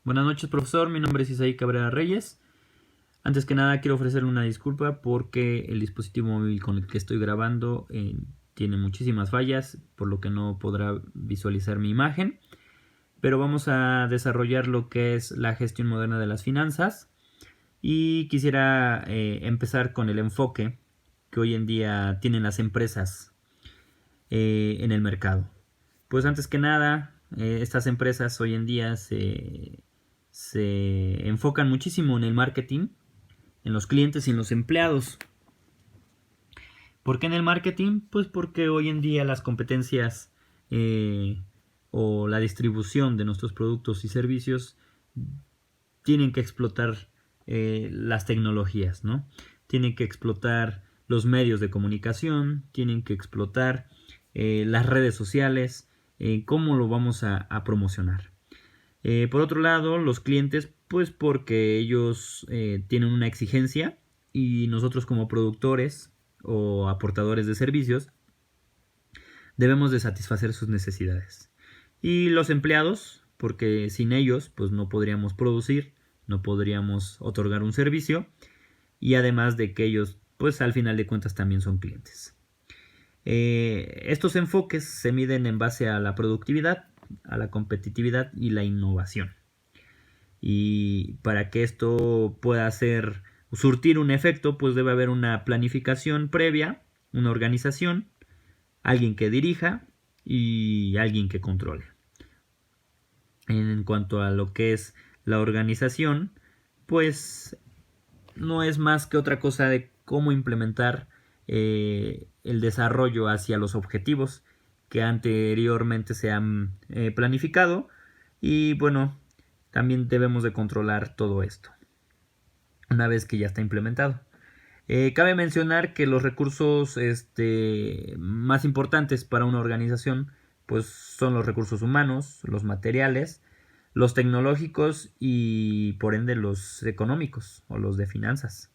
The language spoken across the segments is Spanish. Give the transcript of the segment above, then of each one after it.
Buenas noches, profesor. Mi nombre es Isaí Cabrera Reyes. Antes que nada, quiero ofrecerle una disculpa porque el dispositivo móvil con el que estoy grabando tiene muchísimas fallas, por lo que no podrá visualizar mi imagen. Pero vamos a desarrollar lo que es la gestión moderna de las finanzas. Y quisiera empezar con el enfoque que hoy en día tienen las empresas en el mercado. Pues antes que nada, estas empresas hoy en día se enfocan muchísimo en el marketing, en los clientes y en los empleados. ¿Por qué en el marketing? Pues porque hoy en día las competencias o la distribución de nuestros productos y servicios tienen que explotar las tecnologías, ¿no? Tienen que explotar los medios de comunicación, tienen que explotar las redes sociales, cómo lo vamos a promocionar. Por otro lado, los clientes, pues porque ellos tienen una exigencia y nosotros como productores o aportadores de servicios debemos de satisfacer sus necesidades. Y los empleados, porque sin ellos pues no podríamos producir, no podríamos otorgar un servicio, y además de que ellos pues al final de cuentas también son clientes. Estos enfoques se miden en base a la productividad, a la competitividad y la innovación. Y para que esto pueda surtir un efecto, pues debe haber una planificación previa, una organización, alguien que dirija y alguien que controle. En cuanto a lo que es la organización, pues no es más que otra cosa de cómo implementar el desarrollo hacia los objetivos que anteriormente se han planificado. Y bueno, también debemos de controlar todo esto una vez que ya está implementado. Cabe mencionar que los recursos más importantes para una organización pues son los recursos humanos, los materiales, los tecnológicos y por ende los económicos o los de finanzas.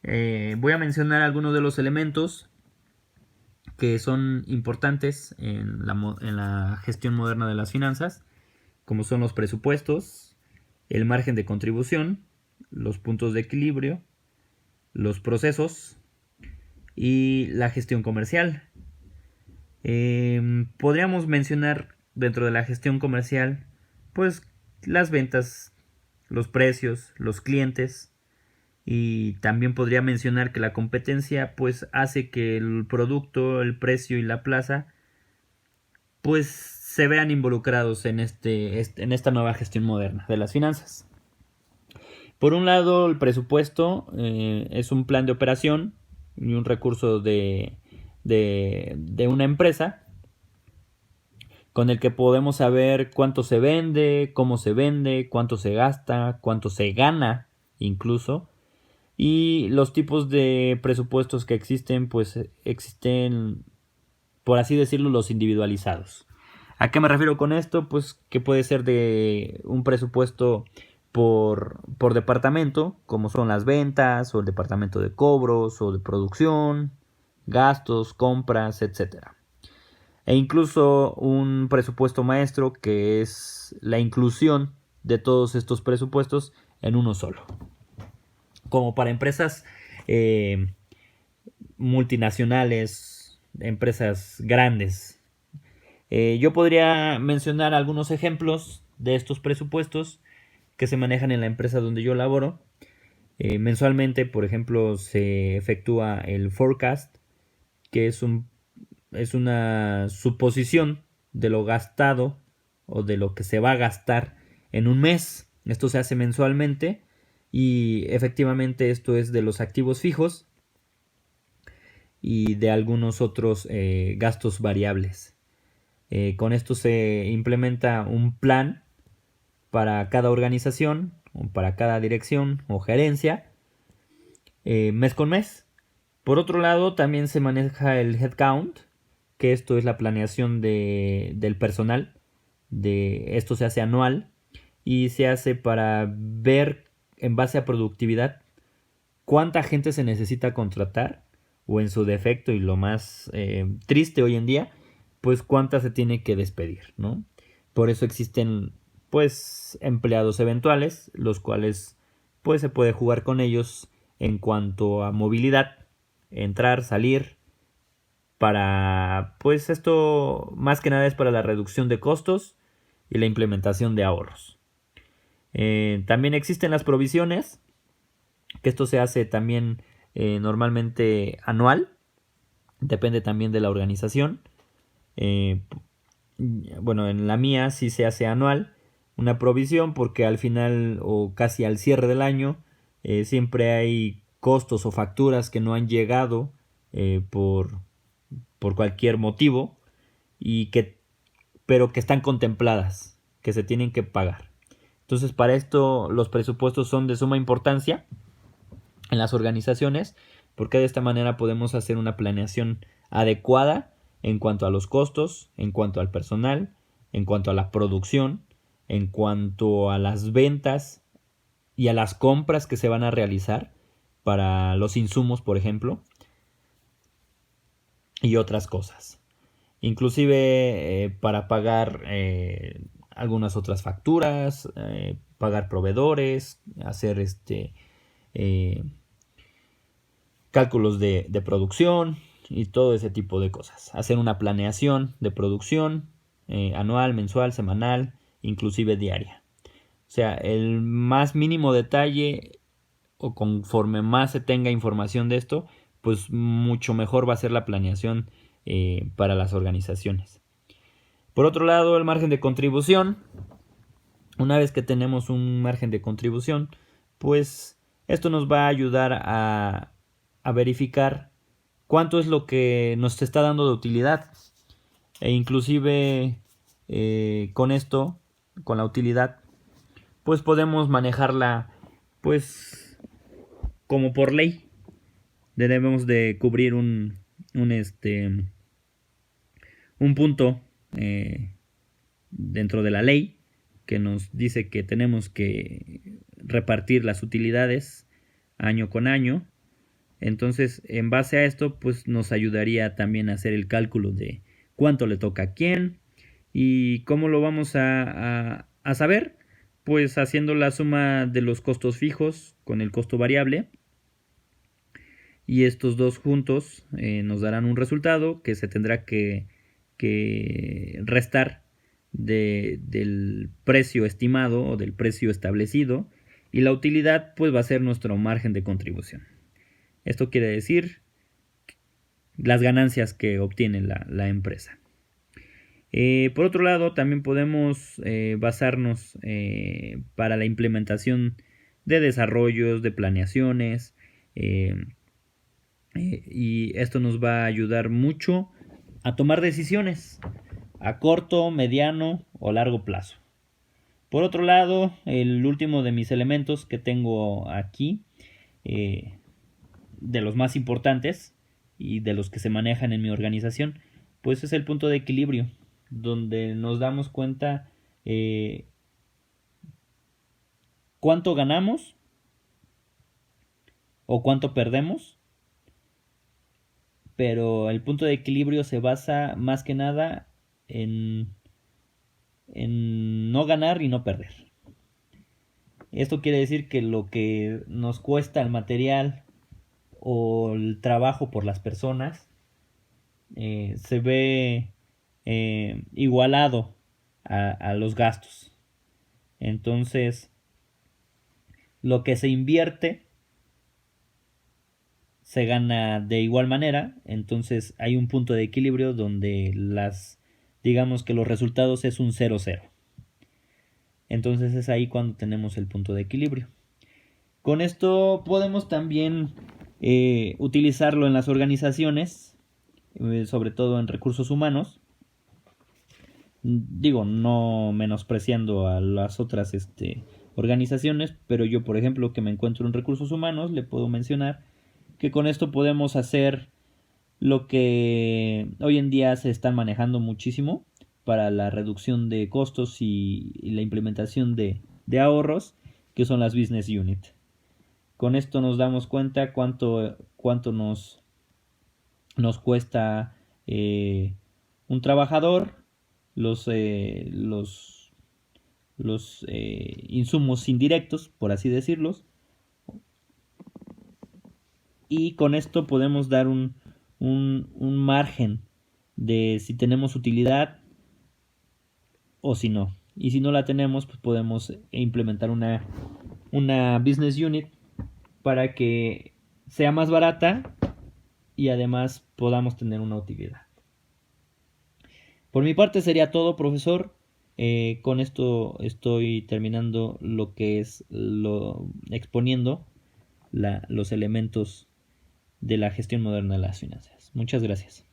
Voy a mencionar algunos de los elementos que son importantes en la gestión moderna de las finanzas, como son los presupuestos, el margen de contribución, los puntos de equilibrio, los procesos y la gestión comercial. Podríamos mencionar dentro de la gestión comercial pues las ventas, los precios, los clientes, y también podría mencionar que la competencia pues hace que el producto, el precio y la plaza pues se vean involucrados en esta nueva gestión moderna de las finanzas. Por un lado, el presupuesto es un plan de operación y un recurso de una empresa con el que podemos saber cuánto se vende, cómo se vende, cuánto se gasta, cuánto se gana incluso. Y los tipos de presupuestos que existen, pues existen, por así decirlo, los individualizados. ¿A qué me refiero con esto? Pues que puede ser de un presupuesto por departamento, como son las ventas, o el departamento de cobros, o de producción, gastos, compras, etc. E incluso un presupuesto maestro, que es la inclusión de todos estos presupuestos en uno solo. Como para empresas multinacionales, empresas grandes. Yo podría mencionar algunos ejemplos de estos presupuestos que se manejan en la empresa donde yo laboro. Mensualmente, por ejemplo, se efectúa el forecast, que es una suposición de lo gastado o de lo que se va a gastar en un mes. Esto se hace mensualmente y efectivamente esto es de los activos fijos y de algunos otros gastos variables. Con esto se implementa un plan para cada organización, o para cada dirección o gerencia, mes con mes. Por otro lado, también se maneja el headcount, que esto es la planeación del personal. Esto se hace anual y se hace para ver en base a productividad cuánta gente se necesita contratar, o en su defecto y lo más triste hoy en día, pues cuánta se tiene que despedir, ¿no? Por eso existen pues empleados eventuales, los cuales pues se puede jugar con ellos en cuanto a movilidad, entrar, salir, para pues esto más que nada es para la reducción de costos y la implementación de ahorros. También existen las provisiones, que esto se hace también normalmente anual, depende también de la organización. Bueno, en la mía sí se hace anual una provisión, porque al final o casi al cierre del año siempre hay costos o facturas que no han llegado por cualquier motivo, y que pero que están contempladas, que se tienen que pagar. Entonces, para esto los presupuestos son de suma importancia en las organizaciones, porque de esta manera podemos hacer una planeación adecuada en cuanto a los costos, en cuanto al personal, en cuanto a la producción, en cuanto a las ventas y a las compras que se van a realizar para los insumos, por ejemplo, y otras cosas. Inclusive para pagar algunas otras facturas, pagar proveedores, hacer eh, cálculos de producción y todo ese tipo de cosas. Hacer una planeación de producción anual, mensual, semanal, inclusive diaria. O sea, el más mínimo detalle, o conforme más se tenga información de esto, pues mucho mejor va a ser la planeación para las organizaciones. Por otro lado, el margen de contribución. Una vez que tenemos un margen de contribución, pues esto nos va a ayudar a verificar cuánto es lo que nos está dando de utilidad. E inclusive con esto, con la utilidad, pues podemos manejarla pues como por ley. Debemos de cubrir un punto dentro de la ley que nos dice que tenemos que repartir las utilidades año con año. Entonces, en base a esto, pues nos ayudaría también a hacer el cálculo de cuánto le toca a quién. ¿Y cómo lo vamos a saber? Pues haciendo la suma de los costos fijos con el costo variable, y estos dos juntos nos darán un resultado que se tendrá que restar del precio estimado o del precio establecido, y la utilidad pues va a ser nuestro margen de contribución. Esto quiere decir las ganancias que obtiene la empresa. Por otro lado, también podemos basarnos para la implementación de desarrollos, de planeaciones, y esto nos va a ayudar mucho a tomar decisiones a corto, mediano o largo plazo. Por otro lado, el último de mis elementos que tengo aquí, de los más importantes y de los que se manejan en mi organización, pues es el punto de equilibrio, donde nos damos cuenta cuánto ganamos o cuánto perdemos, pero el punto de equilibrio se basa más que nada en no ganar y no perder. Esto quiere decir que lo que nos cuesta el material o el trabajo por las personas se ve igualado a los gastos. Entonces, lo que se invierte se gana de igual manera. Entonces hay un punto de equilibrio donde digamos que los resultados es un 0-0. Entonces es ahí cuando tenemos el punto de equilibrio. Con esto podemos también utilizarlo en las organizaciones, sobre todo en recursos humanos. Digo, no menospreciando a las otras organizaciones, pero yo, por ejemplo, que me encuentro en recursos humanos, le puedo mencionar que con esto podemos hacer lo que hoy en día se están manejando muchísimo para la reducción de costos y la implementación de ahorros, que son las business unit. Con esto nos damos cuenta cuánto nos cuesta un trabajador, los insumos indirectos, por así decirlos. Y con esto podemos dar un margen de si tenemos utilidad o si no. Y si no la tenemos, pues podemos implementar una business unit para que sea más barata y además podamos tener una utilidad. Por mi parte sería todo, profesor. Con esto estoy terminando lo que es exponiendo los elementos de la gestión moderna de las finanzas. Muchas gracias.